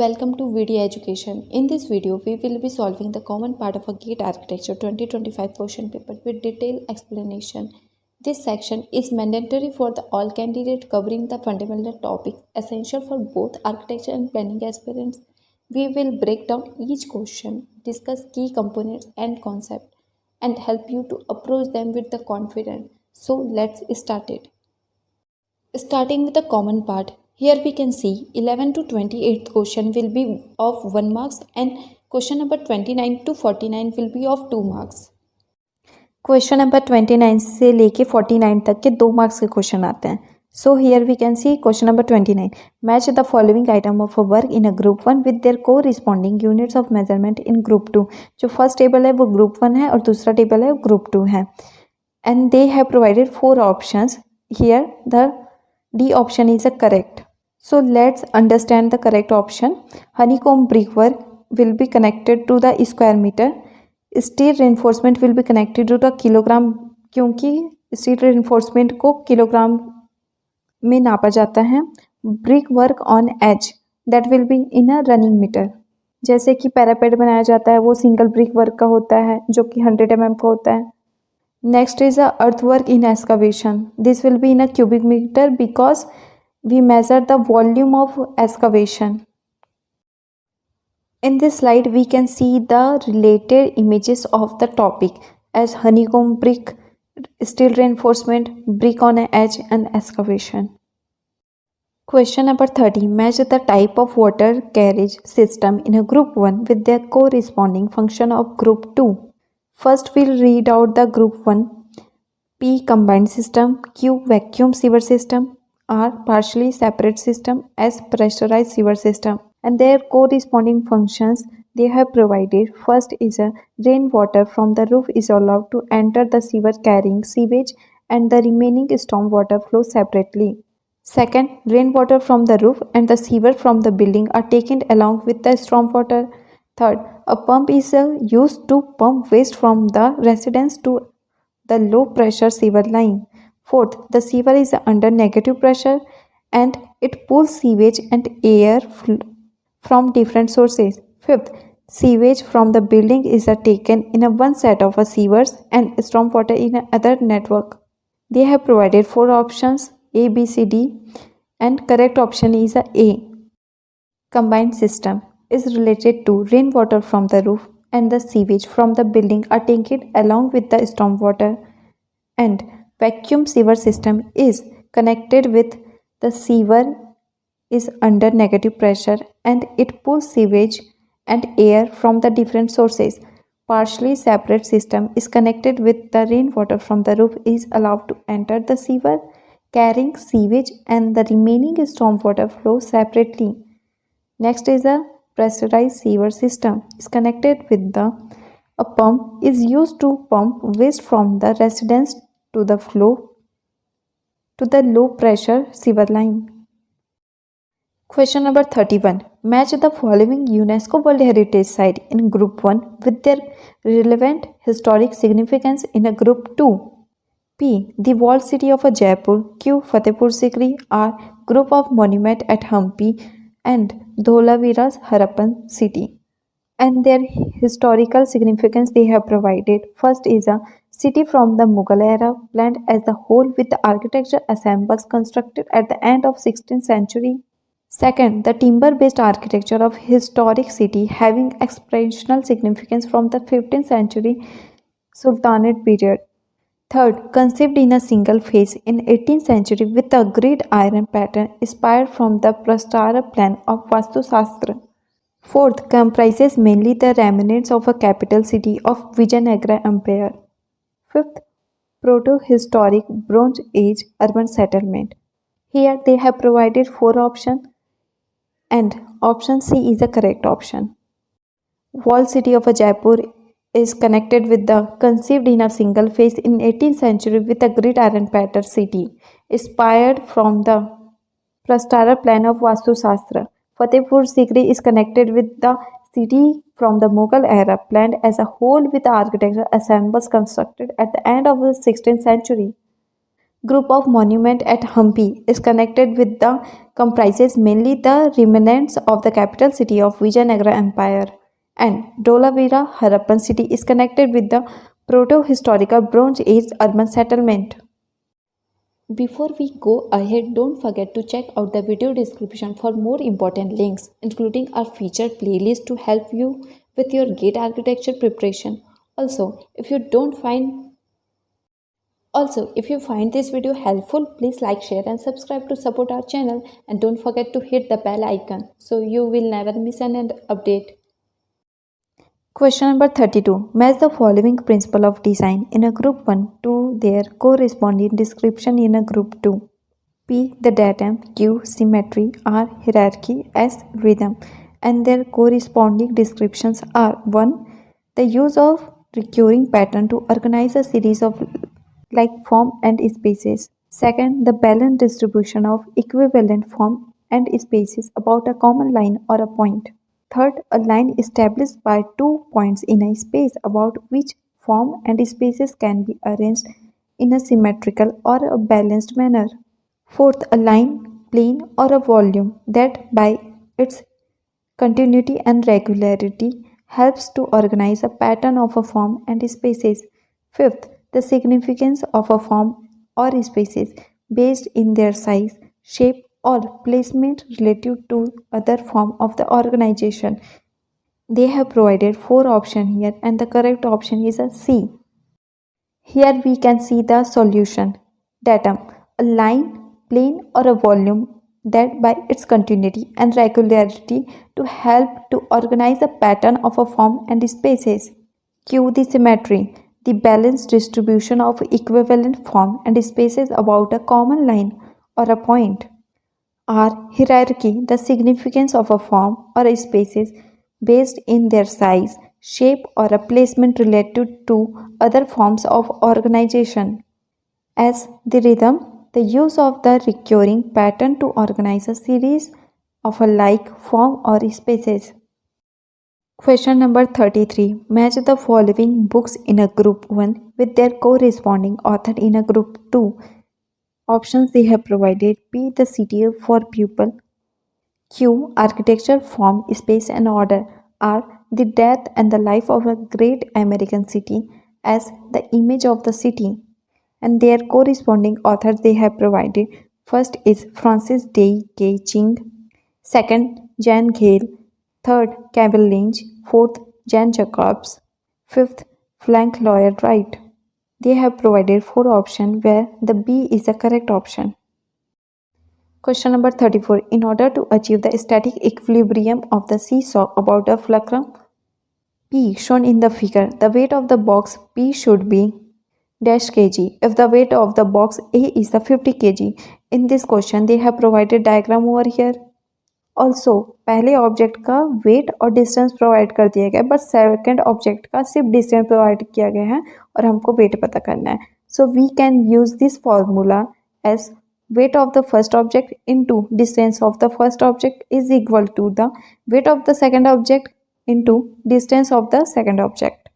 Welcome to VD Education. In this video, we will be solving the common part of a GATE Architecture 2025 question paper with detailed explanation. This section is mandatory for the all candidates covering the fundamental topics essential for both architecture and planning aspirants. We will break down each question, discuss key components and concepts, and help you to approach them with the confidence. So let's start it. Starting with the common part, here we can see 11 to 28th question will be of 1 marks and question number 29 to 49 will be of 2 marks. Question number 29 से लेके 49 तक के 2 marks के question आते हैं. So here we can see question number 29. Match the following item of a work in a group 1 with their corresponding units of measurement in group 2. जो first table है वो ग्रुप 1 है और दूसरा टेबल है वो ग्रुप 2 है. And they have provided 4 options. Here the D option is a correct. So let's understand the correct option. Honeycomb brickwork will be connected to the square meter. Steel reinforcement will be connected to the kilogram, क्योंकि steel reinforcement को kilogram में नापा जाता है. Brickwork on edge that will be in a running meter. जैसे कि parapet बनाया जाता है वो सिंगल ब्रिक वर्क का होता है जो कि 100 mm का होता है. Next is a earthwork in excavation. This will be in a cubic meter because we measure the volume of excavation. In this slide, we can see the related images of the topic as honeycomb brick, steel reinforcement, brick on an edge, and excavation. Question number 30. Match the type of water carriage system in a group 1 with their corresponding function of group 2. First, we'll read out the group 1. P. Combined system. Q. Vacuum sewer system. R. Partially separate system. S. Pressurized sewer system. And their corresponding functions they have provided. First is a rainwater from the roof is allowed to enter the sewer carrying sewage and the remaining stormwater flow separately. Second, rainwater from the roof and the sewer from the building are taken along with the stormwater. Third, a pump is used to pump waste from the residence to the low pressure sewer line. Fourth, the sewer is under negative pressure and it pulls sewage and air from different sources. Fifth, sewage from the building is taken in one set of sewers and stormwater in another network. They have provided 4 options A, B, C, D, and correct option is A. Combined system is related to rainwater from the roof and the sewage from the building are taken along with the stormwater, and vacuum sewer system is connected with the sewer is under negative pressure and it pulls sewage and air from the different sources. Partially separate system is connected with the rainwater from the roof is allowed to enter the sewer carrying sewage and the remaining stormwater flow separately. Next is a pressurized sewer system is connected with a pump is used to pump waste from the residence to the flow to the low pressure sewer line. Question number 31. Match the following UNESCO World Heritage Site in Group 1 with their relevant historic significance in a Group 2. P. The walled city of Jaipur. Q. Fatehpur Sikri. R. Group of monument at Hampi and Dholavira's Harappan city. And their historical significance they have provided. First is a city from the Mughal era planned as the whole with the architecture assembles constructed at the end of 16th century. Second, the timber-based architecture of historic city having exceptional significance from the 15th century Sultanate period. Third, conceived in a single phase in 18th century with a grid iron pattern inspired from the Prastara plan of Vastu Shastra. Fourth, comprises mainly the remnants of a capital city of Vijayanagara Empire. Fifth, proto-historic Bronze Age urban settlement. Here they have provided 4 options and option C is the correct option. Walled city of Jaipur is connected with the conceived in a single phase in 18th century with a grid iron pattern city inspired from the Prastara plan of Vastu Shastra. Fatehpur Sikri is connected with the city from the Mughal era planned as a whole with the architecture assembles constructed at the end of the 16th century. Group of monument at Hampi is connected with the comprises mainly the remnants of the capital city of Vijayanagara Empire, and Dholavira Harappan city is connected with the proto-historical Bronze Age urban settlement. Before we go ahead, don't forget to check out the video description for more important links, including our featured playlist to help you with your gate architecture preparation. If you find this video helpful, please like, share and subscribe to support our channel, and don't forget to hit the bell icon so you will never miss an update. Question number 32. Match the following principle of design in a group 1 to their corresponding description in a group 2. P. The datum, Q. Symmetry, R. Hierarchy, S. Rhythm, and their corresponding descriptions are 1. The use of recurring pattern to organize a series of like form and spaces. Second, the balanced distribution of equivalent form and spaces about a common line or a point. Third, a line established by 2 points in a space about which form and spaces can be arranged in a symmetrical or a balanced manner. Fourth, a line, plane, or a volume that by its continuity and regularity helps to organize a pattern of a form and spaces. Fifth, the significance of a form or spaces based in their size, shape, or placement relative to other form of the organization. They have provided 4 options here, and the correct option is a C. Here we can see the solution. Datum, a line, plane or a volume that by its continuity and regularity to help to organize a pattern of a form and spaces. Q. The symmetry, the balanced distribution of equivalent form and spaces about a common line or a point. R. Hierarchy, the significance of a form or a spaces based in their size, shape or a placement related to other forms of organization. S. The rhythm, the use of the recurring pattern to organize a series of a like form or spaces. Question number 33. Match the following books in a group 1 with their corresponding author in a group 2. Options they have provided: P. The City for Pupil, Q. Architecture, Form, Space and Order, R. The Death and the Life of a Great American City, S. The Image of the City. And their corresponding authors they have provided. First is Francis D. K. Ching, second Jan Gale, third Kevin Lynch, fourth Jan Jacobs, fifth Frank Lloyd Wright. They have provided 4 options where the B is the correct option. Question number 34. In order to achieve the static equilibrium of the seesaw about a fulcrum P shown in the figure, the weight of the box P should be dash kg if the weight of the box A is the 50 kg. In this question they have provided diagram over here. Also पहले object का wait और distance provide कर दिया गया है, but second object का सिर्फ distance provide किया गया है और हमको वेट पता करना है. So we can use this formula as weight of the first object into distance of the first object is equal to the weight of the second object into distance of the second object.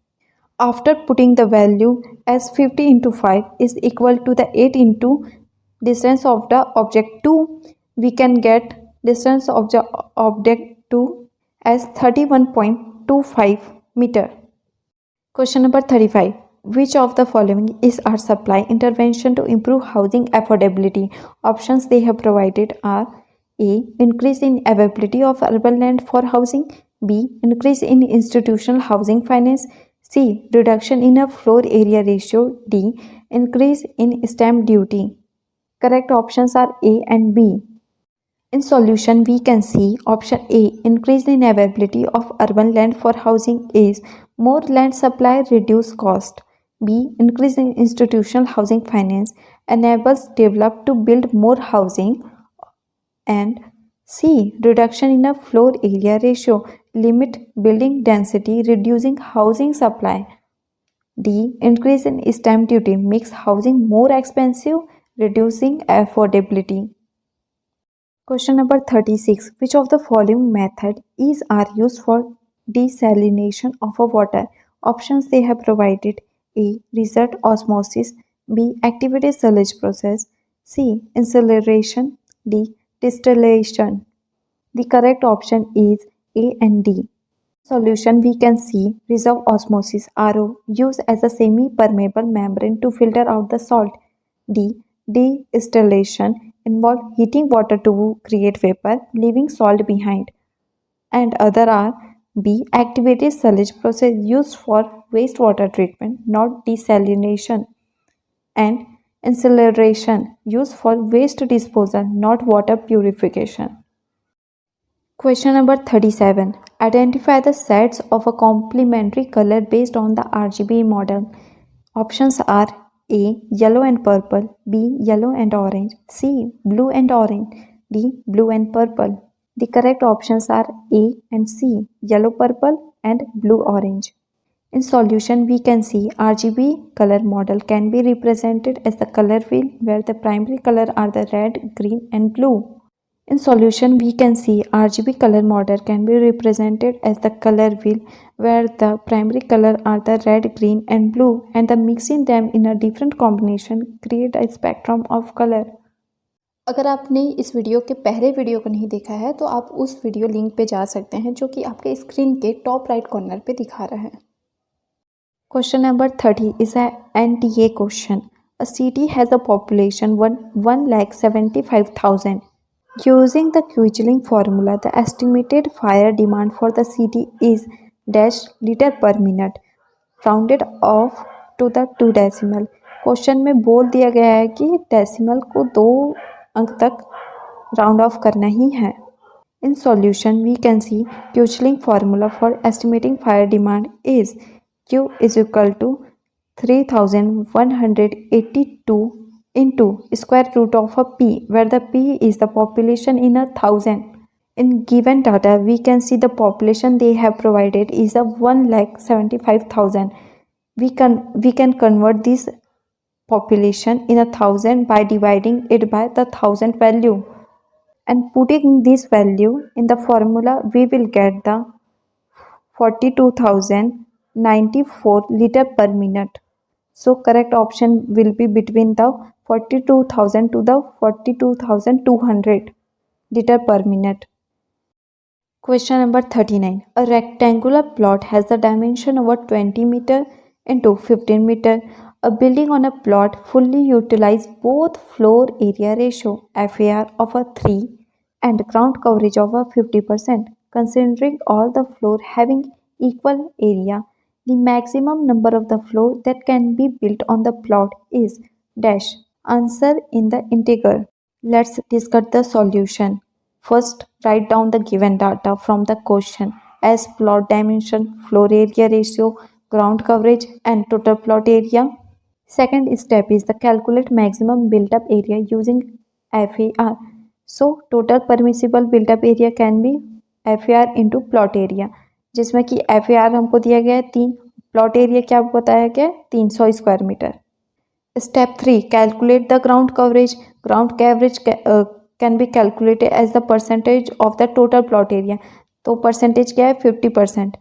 After putting the value as 50 into 5 is equal to the 8 into distance of the object 2, we can get distance of the object 2 as 31.25 meter. Question number 35. Which of the following is our supply intervention to improve housing affordability? Options they have provided are A. Increase in availability of urban land for housing, B. Increase in institutional housing finance, C. Reduction in a floor area ratio, D. Increase in stamp duty. Correct options are A and B. In solution, we can see option A, increase in availability of urban land for housing is more land supply, reduce cost. B, increase in institutional housing finance enables develop to build more housing. And C, reduction in a floor area ratio, limit building density, reducing housing supply. D, increase in stamp duty makes housing more expensive, reducing affordability. Question number 36. Which of the following method is are used for desalination of a water? Options they have provided: A. Reverse osmosis, B. Activated sludge process, C. Incineration, D. distillation. The correct option is A and D. Solution we can see reserve osmosis RO used as a semi-permeable membrane to filter out the salt. D. Distillation involve heating water to create vapor, leaving salt behind. And other are B. Activated sludge process used for wastewater treatment, not desalination. And incineration used for waste disposal, not water purification. Question number 37. Identify the sets of a complementary color based on the RGB model. Options are A. Yellow and purple, B. Yellow and orange, C. Blue and orange, D. Blue and purple. The correct options are A and C. Yellow purple and blue orange. In solution, we can see RGB color model can be represented as the color wheel where the primary color are the red, green and blue. In solution, we can see RGB color model can be represented as the color wheel where the primary color are the red, green and blue and the mixing them in a different combination create a spectrum of color. अगर आपने इस video के पहले video को नहीं देखा है तो आप उस वीडियो लिंक पे जा सकते हैं जो कि आपके स्क्रीन के टॉप राइट कॉर्नर पे दिखा रहा है. Question number 30 is a NTA question. A city has a population 1,75,000. Using the Quisling formula, the estimated fire demand for the city is dash liter per minute, rounded off to the 2 decimal. Question में बोल दिया गया है कि decimal को 2 अंक तक round of करना ही है. In solution, we can see Quisling formula for estimating fire demand is Q is equal to 3182 into square root of a p, where the p is the population in 1,000. In given data, we can see the population they have provided is a 1,75,000. We can convert this population in 1,000 by dividing it by the 1,000 value. And putting this value in the formula, we will get the 42,094 liter per minute. So correct option will be between the 42,000 to the 42,200 liter per minute. Question number 39. A rectangular plot has the dimension over 20 meter into 15 meter. A building on a plot fully utilize both floor area ratio FAR of a 3 and ground coverage of a 50%. Considering all the floor having equal area, the maximum number of the floor that can be built on the plot is dash. Answer in the integer. Let's discuss the solution. First, write down the given data from the question as plot dimension, floor area ratio, ground coverage and total plot area. Second step is the calculate maximum built-up area using FAR. So total permissible built-up area can be FAR into plot area, जिसमें कि FAR हमको दिया गया है 3, plot area क्या बताया गया है 300 square metre. Step 3, calculate the ground coverage. Ground coverage can be calculated as the percentage of the total plot area. तो परसेंटेज क्या है 50%.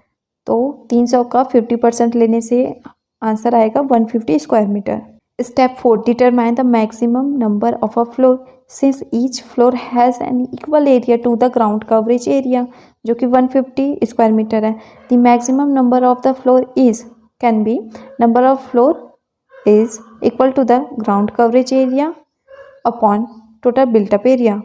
तो 300 का 50% लेने से आंसर आएगा 150 square metre. Step 4, determine the maximum number of a floor since each floor has an equal area to the ground coverage area जो कि 150 स्क्वायर मीटर है. The maximum number of the floor is can be number of floor is equal to the ground coverage area upon total built up area.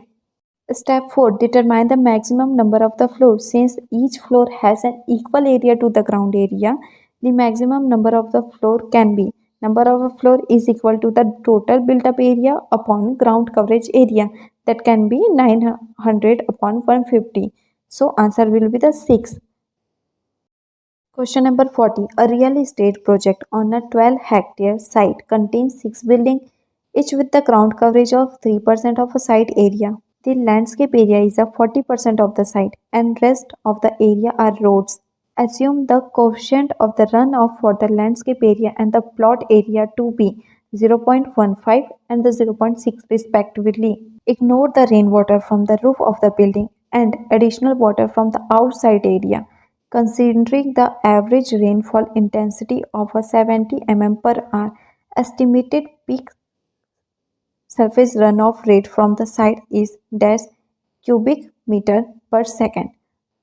Step 4, determine the maximum number of the floor since each floor has an equal area to the ground area. The maximum number of the floor can be number of a floor is equal to the total built up area upon ground coverage area, that can be 900 upon 150. So answer will be the 6. Question number 40. A real estate project on a 12-hectare site contains 6 buildings, each with the ground coverage of 3% of a site area. The landscape area is a 40% of the site and rest of the area are roads. Assume the coefficient of the runoff for the landscape area and the plot area to be 0.15 and the 0.6 respectively. Ignore the rainwater from the roof of the building and additional water from the outside area. Considering the average rainfall intensity of a 70 mm per hour, estimated peak surface runoff rate from the site is dash cubic meter per second,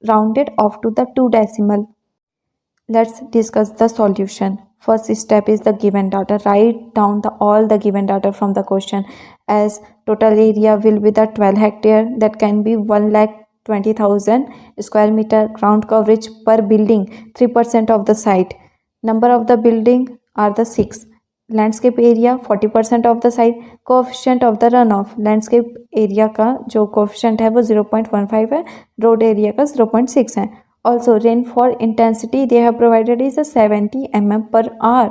rounded off to the 2 decimal. Let's discuss the solution. First step is the given data. Write down all the given data from the question, as total area will be the 12 hectare, that can be 1,20,000 square meter. Ground coverage per building 3% of the site. Number of the building are the 6. Landscape area 40% of the side. Coefficient of the run of. Landscape area का जो coefficient है वो 0.15 है, road area का 0.6 है. Also rainfall intensity they have provided is 70 mm per hour.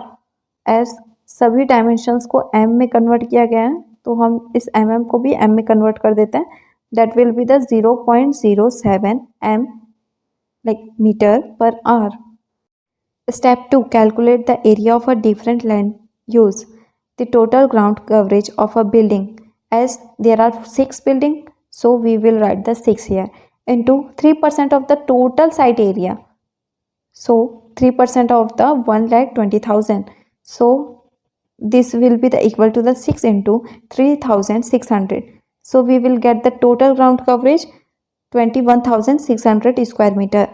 As सभी dimensions को m में कन्वर्ट किया गया है, तो हम इस mm को भी m में कन्वर्ट कर देते हैं. That will be the 0.07 m like meter per hour. Step 2. Calculate the area of a different land use. The total ground coverage of a building. As there are 6 buildings, so we will write the 6 here, into 3% of the total site area. So 3% of the 1,20,000. So this will be the equal to the 6 into 3,600. So we will get the total ground coverage 21,600 square meter.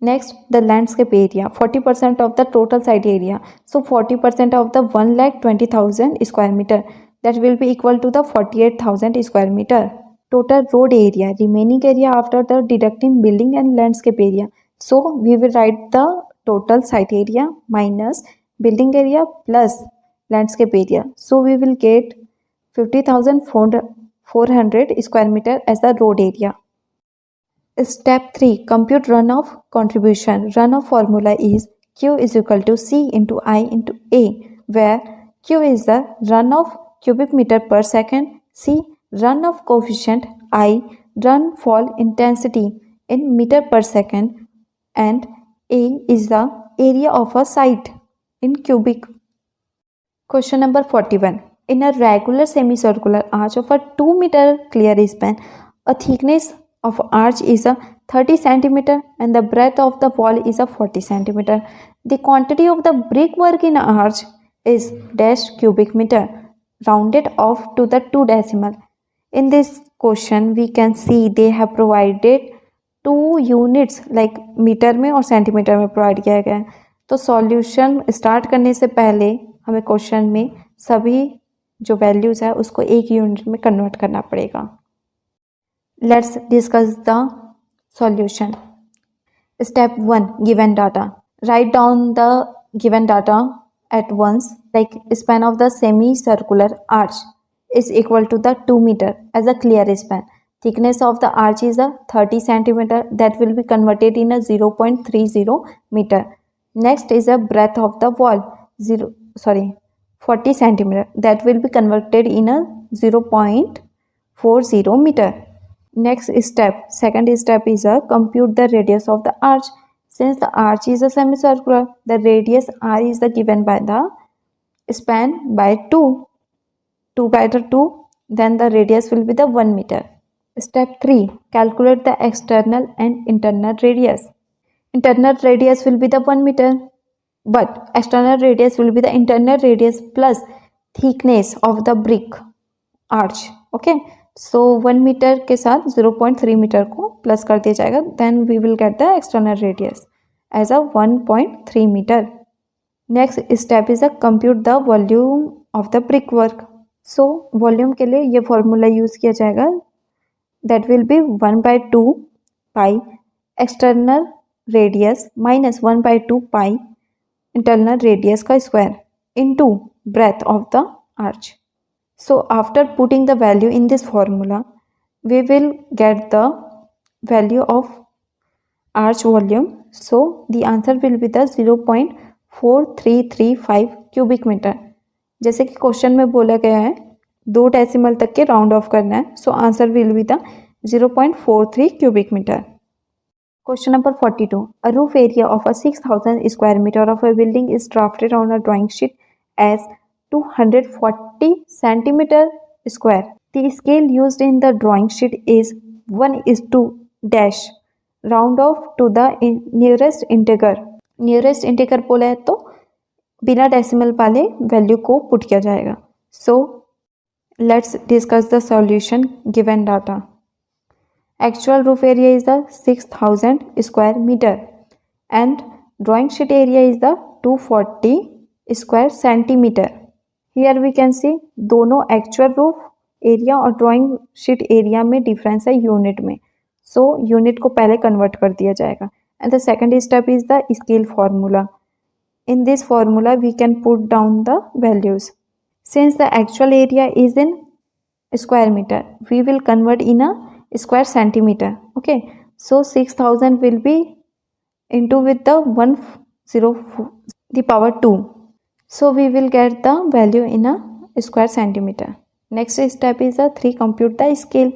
Next, the landscape area, 40% of the total site area. So 40% of the 1,20,000 square meter, that will be equal to the 48,000 square meter. Total road area, remaining area after the deducting building and landscape area. So we will write the total site area minus building area plus landscape area. So we will get 50,400 square meter as the road area. Step 3. Compute runoff contribution. Runoff formula is Q is equal to C into I into A, where Q is the runoff cubic meter per second, C runoff coefficient, I runfall intensity in meter per second, and A is the area of a site in cubic. Question number 41. In a regular semicircular arch of a 2 meter clear span, a thickness of arch is a 30 centimeter and the breadth of the wall is a 40 centimeter. The quantity of the brickwork in arch is dash cubic meter, rounded off to the 2 decimal. In this question we can see they have provided 2 units like metre में और centimetre में provide किया गया है. तो solution start करने से पहले हमें क्वेश्चन में सभी जो वैल्यूज है उसको एक यूनिट में कन्वर्ट करना पड़ेगा. Let's discuss the solution. Step 1. Given data. Write down the given data at once. Like span of the semicircular arch is equal to the 2 meter as a clear span. Thickness of the arch is a 30 centimeter, that will be converted in a 0.30 meter. Next is a breadth of the wall 40 centimeter, that will be converted in a 0.40 meter. Next step, second step is a compute the radius of the arch. Since the arch is a semicircular, the radius r is the given by the span by 2 by the 2, then the radius will be the 1 meter. Step 3, calculate the external and internal radius. Internal radius will be the 1 meter, but external radius will be the internal radius plus thickness of the brick arch. Okay, so 1 meter के साथ 0.3 meter को plus कर दिया जाएगा, then we will get the external radius as a 1.3 meter. Next step is a compute the volume of the brick work. So volume के लिए ये formula use किया जाएगा, that will be 1/2 pi external radius minus 1/2 pi internal radius का square into breadth of the arch. So after putting the value in this formula, we will get the value of arch volume. So the answer will be the 0.4335 cubic meter. जैसे कि question में बोला गया है 2 decimal तक के round of करना है, so answer will be the 0.43 cubic meter. Question number 42. A roof area of a 6,000 square meter of a building is drafted on a drawing sheet as 240 centimeter square. The scale used in the drawing sheet is 1:2 dash. Round off to the nearest integer. Nearest integer बोला है तो बिना decimal वाले value को put किया जाएगा. So let's discuss the solution given data. Actual roof area is the 6000 square meter and drawing sheet area is the 240 square centimeter. Here we can see दोनों actual roof area और drawing sheet area में difference है unit में. So unit को पहले convert कर दिया जाएगा. And the second step is the scale formula. In this formula we can put down the values. Since the actual area is in square meter, we will convert in a square centimeter. Okay, so 6000 will be into with the 104 the power 2, so we will get the value in a square centimeter. Next step is the 3 compute the scale.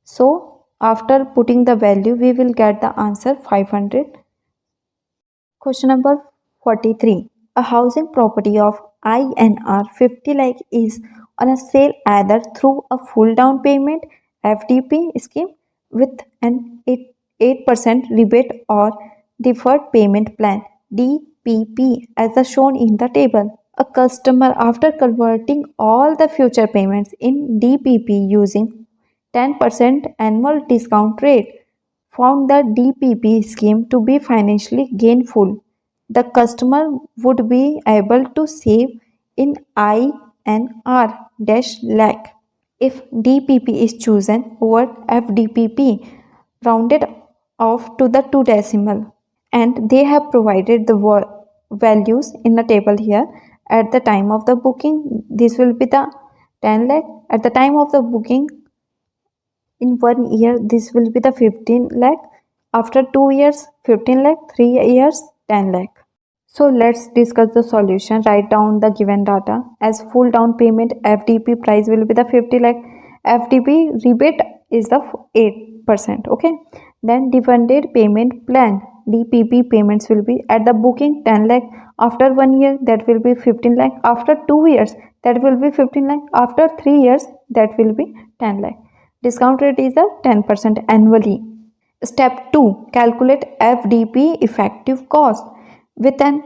So after putting the value we will get the answer 500. Question number 43. A housing property of INR 50 lakh is on a sale either through a full down payment FDP scheme with an 8% rebate or deferred payment plan DPP as shown in the table. A customer, after converting all the future payments in DPP using 10% annual discount rate, found the DPP scheme to be financially gainful. The customer would be able to save in INR lakh if DPP is chosen over FDPP rounded off to the 2 decimal, and they have provided the values in the table here. At the time of the booking, this will be the 10 lakh. At the time of the booking, in 1 year, this will be the 15 lakh. After 2 years, 15 lakh. 3 years, 10 lakh. So let's discuss the solution. Write down the given data. As full down payment, FDP price will be the 50 lakh. FDP rebate is the 8%. Okay. Then deferred payment plan. DPP payments will be at the booking 10 lakh. After 1 year, that will be 15 lakh. After 2 years, that will be 15 lakh. After 3 years, that will be 10 lakh. Discount rate is the 10% annually. Step 2. Calculate FDP effective cost with an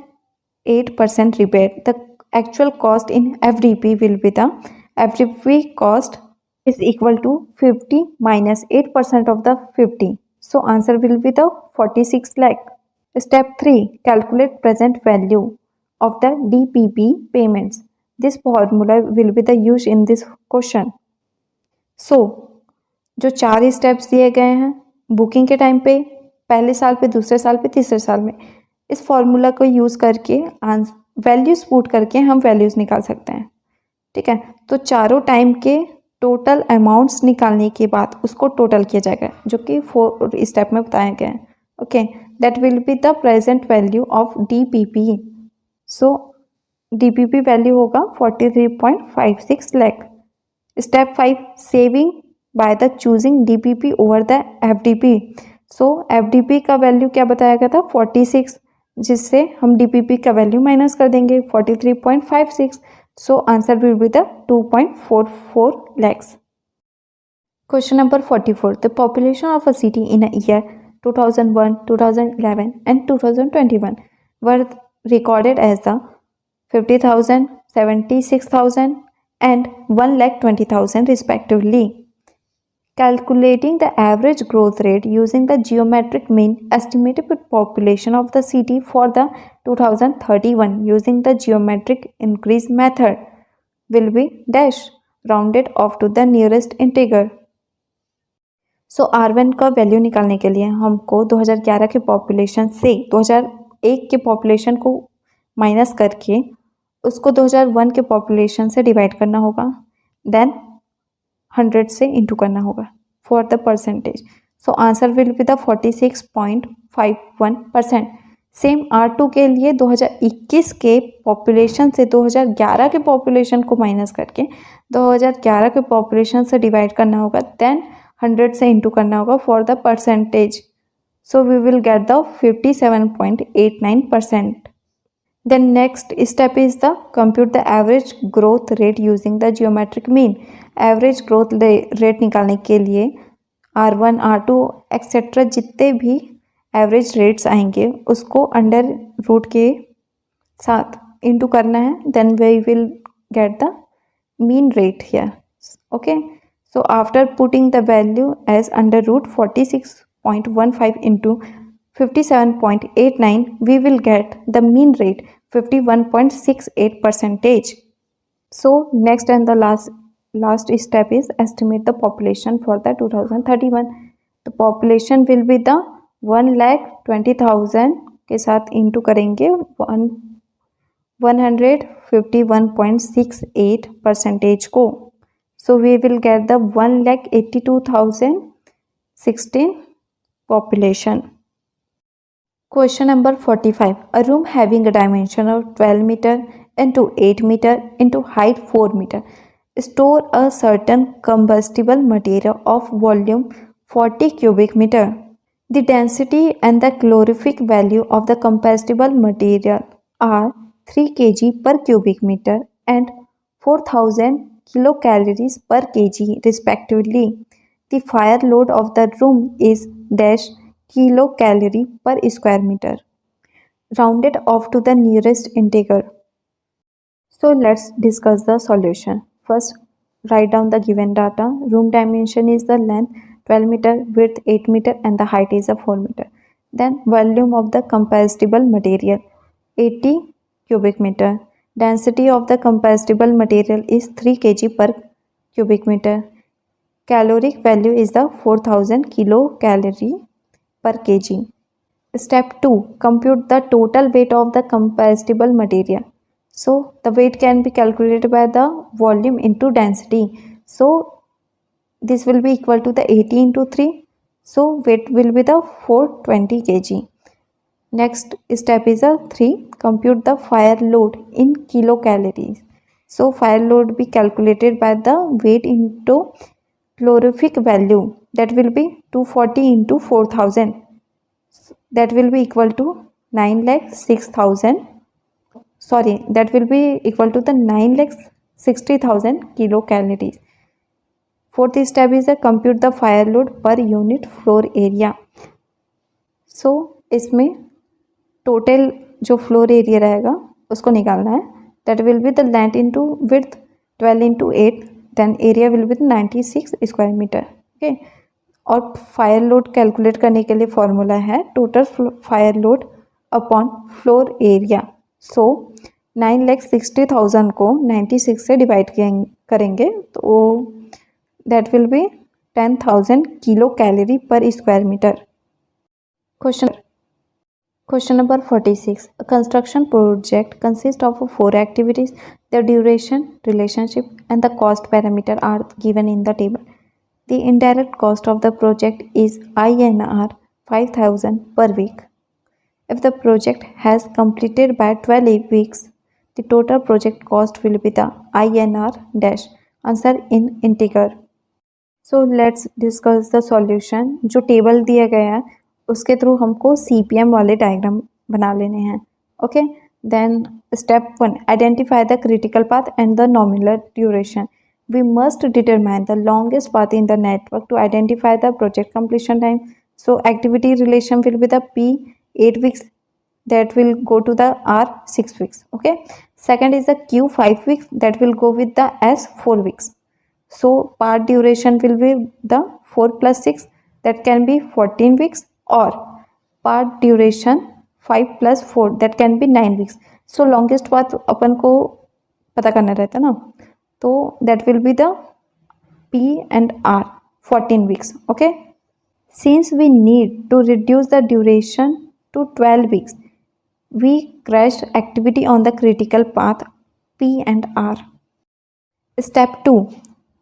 8% rebate. The actual cost in FDP will be the FDP cost is equal to 50 minus 8% of the 50. So answer will be the 46 lakh. Step 3. Calculate present value of the DPP payments. This formula will be the used in this question. So जो 4 steps दिए गए हैं booking के time पे, पहले साल पे, दूसरे साल पे, तीसरे साल में, इस फॉर्मूला को यूज़ करके वैल्यूज पुट करके हम वैल्यूज़ निकाल सकते हैं. ठीक है, तो चारों टाइम के टोटल अमाउंट्स निकालने के बाद उसको टोटल किया जाएगा, जो कि 4 स्टेप में बताया गया है. Okay, that will be the present value of DPP. So DPP value होगा 43.56 lakh. Step 5. Saving by the choosing DPP over the FDP. So FDP का वैल्यू क्या बताया गया था 46, जिससे हम DPP का वैल्यू माइनस कर देंगे 43.56. So answer will be the 2.44 lakhs. Question number 44. The population of a city in a year 2001, 2011 and 2021 were recorded as the 50,000, 76,000 and 1,20,000 respectively. Calculating the average growth rate using the geometric mean estimated population of the city for the 2031 using the geometric increase method will be dash rounded off to the nearest integer. So R1 का value निकालने के लिए हमको 2011 के population से 2001 के population को minus करके उसको 2001 के पॉपुलेशन से डिवाइड करना होगा, देन 100 से इंटू करना होगा for the percentage. So answer will be the 46.51%. Same R2 के लिए 2021 के पॉपुलेशन से 2011 के पॉपुलेशन को माइनस करके 2011 के पॉपुलेशन से डिवाइड करना होगा, देन 100 से इंटू करना होगा for the percentage. So we will get the 57.89%. Then next step is the compute the average growth rate using the geometric mean. Average growth rate निकालने के लिए R1, R2 एक्सेट्रा जितने भी एवरेज रेट्स आएंगे उसको under root के साथ into करना है, then we will get the mean rate here. Okay, So after putting the value as under root 46.15 into 57.89, we will get the mean rate 51.68 percentage. So next and the last step is estimate the population for the 2031. The population will be the 1,20,000 के साथ into करेंगे 151.68 percentage को. So we will get the 1,82,016 population. Question number 45. A room having a dimension of 12 meter into 8 meter into height 4 meter store a certain combustible material of volume 40 cubic meter. The density and the calorific value of the combustible material are 3 kg per cubic meter and 4000 kilocalories per kg respectively. The fire load of the room is dash kilocalorie per square meter. Rounded off to the nearest integer. So let's discuss the solution. First, write down the given data. Room dimension is the length 12 meter, width 8 meter and the height is a 4 meter. Then volume of the combustible material 80 cubic meter. Density of the combustible material is 3 kg per cubic meter. Caloric value is the 4000 kilocalorie per kg. Step 2. Compute the total weight of the combustible material. So the weight can be calculated by the volume into density. So this will be equal to the 80 into 3. So weight will be the 420 kg. Next step is a 3. Compute the fire load in kilocalories. So fire load be calculated by the weight into calorific value. That will be 240 into 4000. That will be equal to 9,06,000. That will be equal to the 9,60,000 kilocalories. Fourth step is a compute the fire load per unit floor area. So इसमें total जो floor area रहेगा उसको निकालना है. That will be the length into width 12 into 8. Then area will be 96 square meter. Okay. और fire load calculate करने के लिए फॉर्मूला है total fire load upon floor area. So 9,60,000 को 96 से डिवाइड करेंगे तो that will be 10,000 kilo calorie per square meter. Question number 46. A construction project consists of 4 activities. The duration, relationship and the cost parameter are given in the table. The indirect cost of the project is INR 5,000 per week. If the project has completed by 12 weeks, the total project cost will be the INR dash. Answer in integer. So let's discuss the solution. जो table दिया गया है उसके through हमको CPM वाले diagram बना लेने हैं. Okay. Then step 1. Identify the critical path and the nominal duration. We must determine the longest path in the network to identify the project completion time. So activity relation will be the P 8 weeks, that will go to the R 6 weeks. Okay. Second is the Q 5 weeks, that will go with the S 4 weeks. So part duration will be the 4 plus 6, that can be 14 weeks, or part duration 5 plus 4, that can be 9 weeks. So longest path अपन को पता करना रहता है ना, तो that will be the P and R 14 weeks. Okay. Since we need to reduce the duration to 12 weeks, we crashed activity on the critical path P and R. Step 2.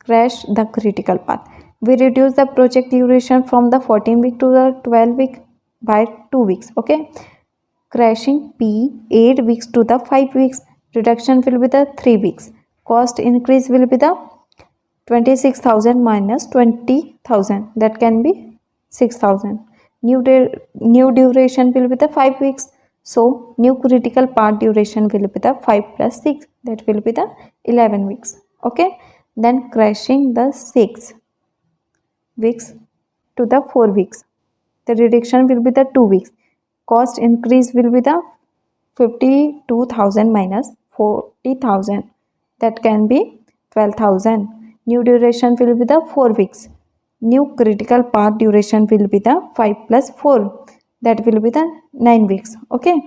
Crash the critical path. We reduce the project duration from the 14 week to the 12 week by 2 weeks. Okay. Crashing P 8 weeks to the 5 weeks. Reduction will be the 3 weeks. Cost increase will be the 26,000 minus 20,000, that can be 6,000. New duration will be the 5 weeks. So new critical path duration will be the 5 plus 6, that will be the 11 weeks. Okay. Then crashing the 6 weeks to the 4 weeks. The reduction will be the 2 weeks. Cost increase will be the 52,000 minus 40,000, that can be 12,000. New duration will be the 4 weeks. New critical path duration will be the 5 plus 4. That will be the 9 weeks. Okay.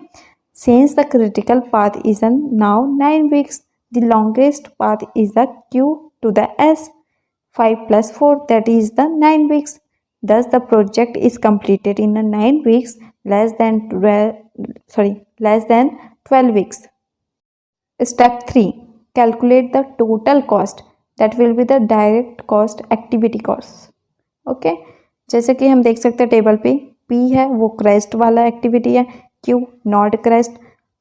Since the critical path is now 9 weeks, the longest path is the Q to the S. 5 plus 4, that is the 9 weeks. Thus, the project is completed in 9 weeks, less than 12 weeks. Step 3. Calculate the total cost. That will be the direct cost, activity cost. Okay जैसे कि हम देख सकते हैं table पे P है वो crest वाला एक्टिविटी है, Q not crest,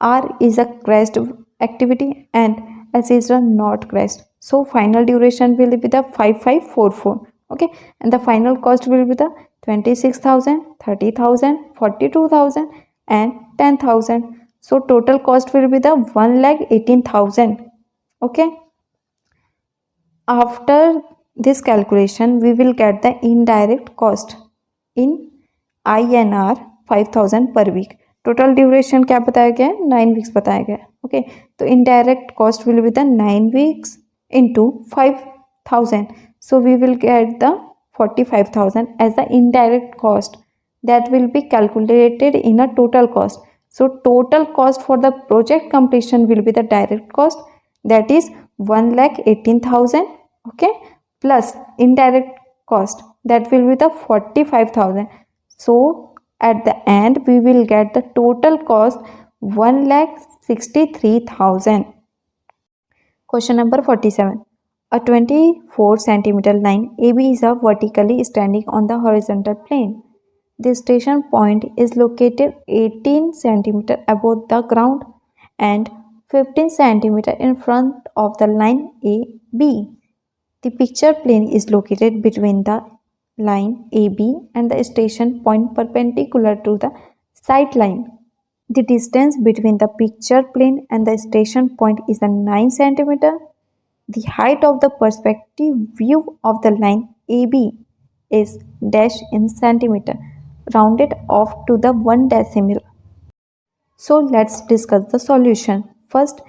R is a crest activity and S is a not crest. So final duration will be the 5544. Okay, and the final cost will be the 26,000, 30,000, 42,000 and 10,000. So total cost will be the 1,18,000. Okay. After this calculation, we will get the indirect cost in INR 5,000 per week. Total duration क्या बताया गया है, 9 weeks बताया गया है. Okay तो indirect cost will be the 9 weeks into 5,000. So we will get the 45,000 as the indirect cost that will be calculated in a total cost. So total cost for the project completion will be the direct cost, that is 1,18,000. Okay, plus indirect cost that will be the 45,000. So at the end we will get the total cost 1,63,000. Question number 47. A 24 centimeter line AB is a vertically standing on the horizontal plane. The station point is located 18 centimeter above the ground and 15 centimeter in front of the line AB. The picture plane is located between the line AB and the station point perpendicular to the sight line. The distance between the picture plane and the station point is a 9 centimeter. The height of the perspective view of the line AB is dash in centimeter, rounded off to the 1 decimal. So let's discuss the solution. First,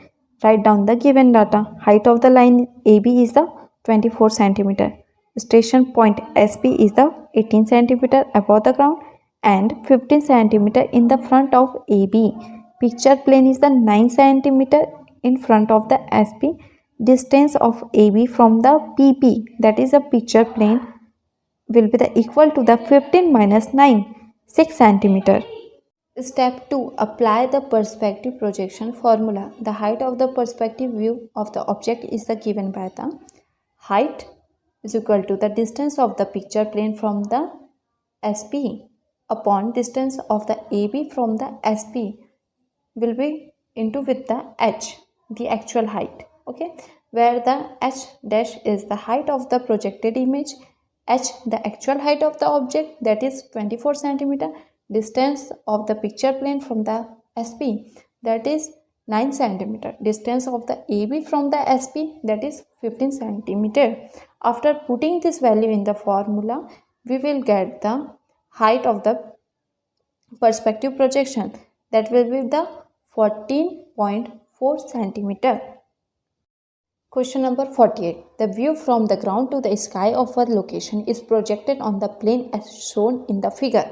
write down the given data. Height of the line AB is the 24 centimeter. Station point SP is the 18 centimeter above the ground and 15 centimeter in the front of AB. Picture plane is the 9 centimeter in front of the SP. Distance of AB from the PP, that is a picture plane, will be the equal to the 15 minus 9, 6 centimeter. Step 2. Apply the perspective projection formula. The height of the perspective view of the object is the given by the height is equal to the distance of the picture plane from the SP upon distance of the AB from the SP will be into with the H, the actual height. Okay, where the H dash is the height of the projected image, H the actual height of the object, that is 24 centimeter, distance of the picture plane from the SP, that is 9 centimeter, distance of the AB from the SP, that is 15 centimeter. After putting this value in the formula, we will get the height of the perspective projection, that will be the 14.4 centimeter. Question number 48. The view from the ground to the sky of a location is projected on the plane as shown in the figure.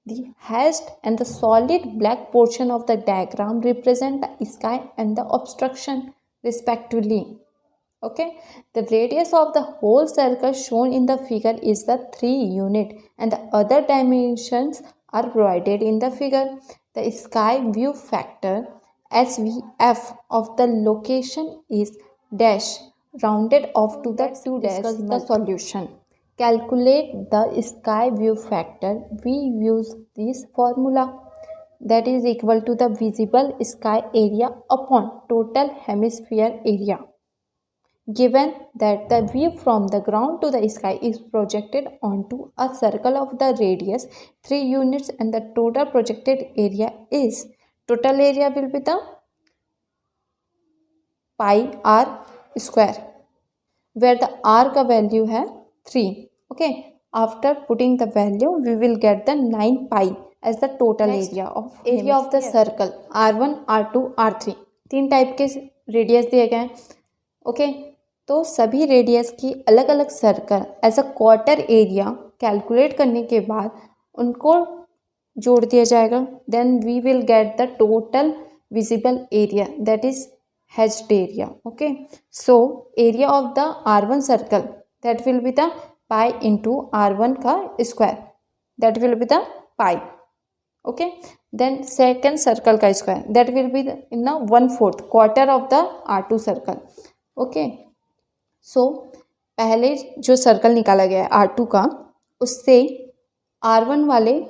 The hashed and the solid black portion of the diagram represent the sky and the obstruction respectively. Okay, the radius of the whole circle shown in the figure is the 3 unit and the other dimensions are provided in the figure. The sky view factor SVF of the location is dash, rounded off to the 2 discuss the solution. Calculate the sky view factor. We use this formula, that is equal to the visible sky area upon total hemisphere area. Given that the view from the ground to the sky is projected onto a circle of the radius 3 units and the total projected area is, total area will be the pi r square, where the r का value है 3. Okay, after putting the value we will get the 9 pi as the total area of the circle r1 r2 r3. 3 type के radius दिए गए हैं. Okay तो सभी radius की अलग अलग circle as a quarter area calculate करने के बाद उनको जोड़ दिया जाएगा. Then we will get the total visible area that is hatched area. Okay, so area of the R1 circle that will be the pi into R1 का square that will be the pi. Okay, then second circle का square that will be in the 1/4 quarter of the R2 circle. Okay, so पहले जो circle निकाला गया है R2 का, उससे R1 वाले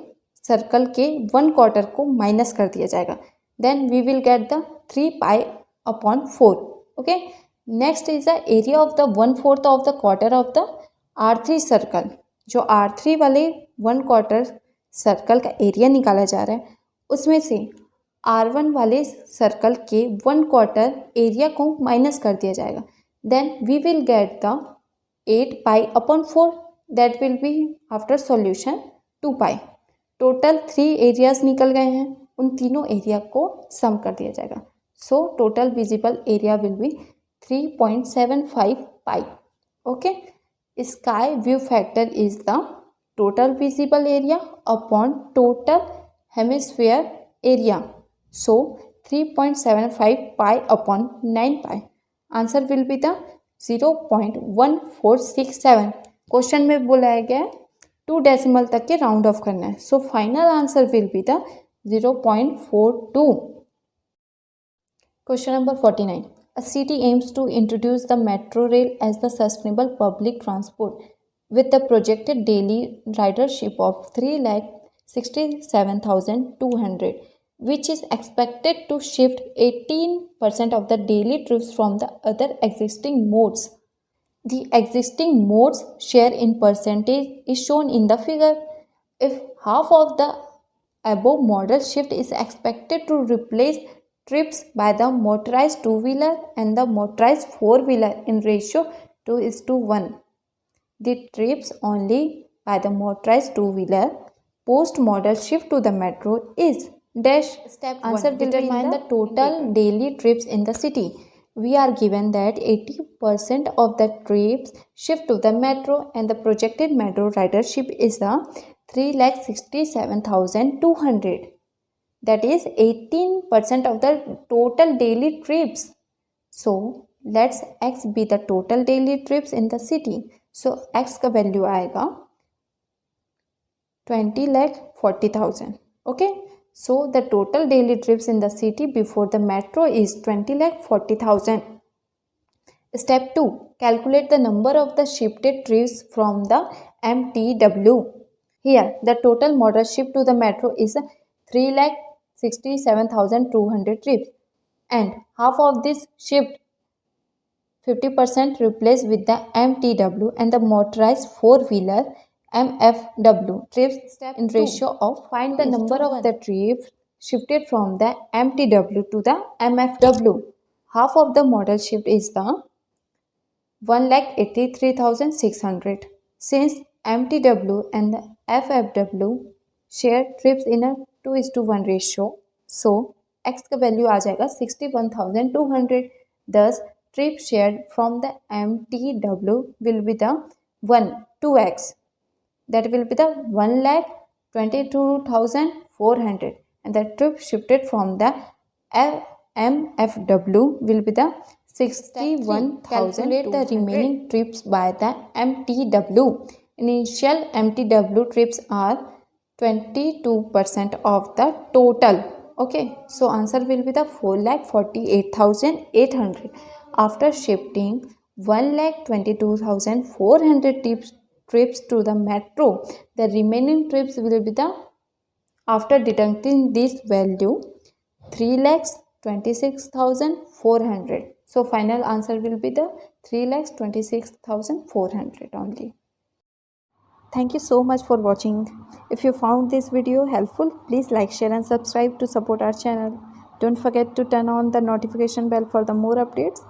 सर्कल के 1/4 को माइनस कर दिया जाएगा. Then we will get the 3π/4. Okay, next is the area of the 1/4 of the quarter of the R3 circle. जो R3 वाले 1/4 सर्कल का एरिया निकाला जा रहा है, उसमें से R1 वाले सर्कल के 1/4 एरिया को माइनस कर दिया जाएगा. Then we will get the 8π/4 that will be after solution 2π. Total 3 areas निकल गए हैं, उन तीनों एरिया को सम कर दिया जाएगा. So total visible area will be 3.75 pi. Okay, sky view factor is the total visible area upon total hemisphere area. So 3.75 pi upon 9 pi. Answer will be the 0.1467. Question में बोलाया गया है 2 डेसिमल तक के round of करना है. So final answer will be the 0.42. Question number 49. A city aims to introduce the metro rail as the sustainable public transport with the projected daily ridership of 3,67,200, which is expected to shift 18% of the daily trips from the other existing modes. The existing modes share in percentage is shown in the figure. If half of the above model shift is expected to replace trips by the motorized two-wheeler and the motorized four-wheeler in ratio 2:1. The trips only by the motorized two-wheeler post-model shift to the metro is dash. Step answer will determine the total daily trips in the city. We are given that 80% of the trips shift to the metro and the projected metro ridership is the 3,67,200. That is 18% of the total daily trips. So let's x be the total daily trips in the city. So x का value आएगा 20,40,000. Okay, so the total daily trips in the city before the metro is 20,40,000. Step 2. Calculate the number of the shifted trips from the MTW. Here the total modal shift to the metro is 3,67,200 trips, and half of this shift 50% replaced with the MTW and the motorized four-wheeler MFW trips. Step in ratio of find the number of the trips shifted from the MTW to the MFW. Half of the modal shift is the 1,83,600. Since MTW and the FFW share trips in a 2:1 ratio, so x का value आ जाएगा 61,200. Thus trip shared from the MTW will be the 2x. That will be the 1,22,400, and the trip shifted from the MFW will be the 61,000. Calculate the remaining trips by the MTW. Initial MTW trips are 22% of the total. Okay, so answer will be the 4,48,800. After shifting 1,22,400 trips to the metro, the remaining trips will be the, after deducting this value, 3,26,400. So final answer will be the 3,26,400 only. Thank you so much for watching. If you found this video helpful, please like, share and subscribe to support our channel. Don't forget to turn on the notification bell for the more updates.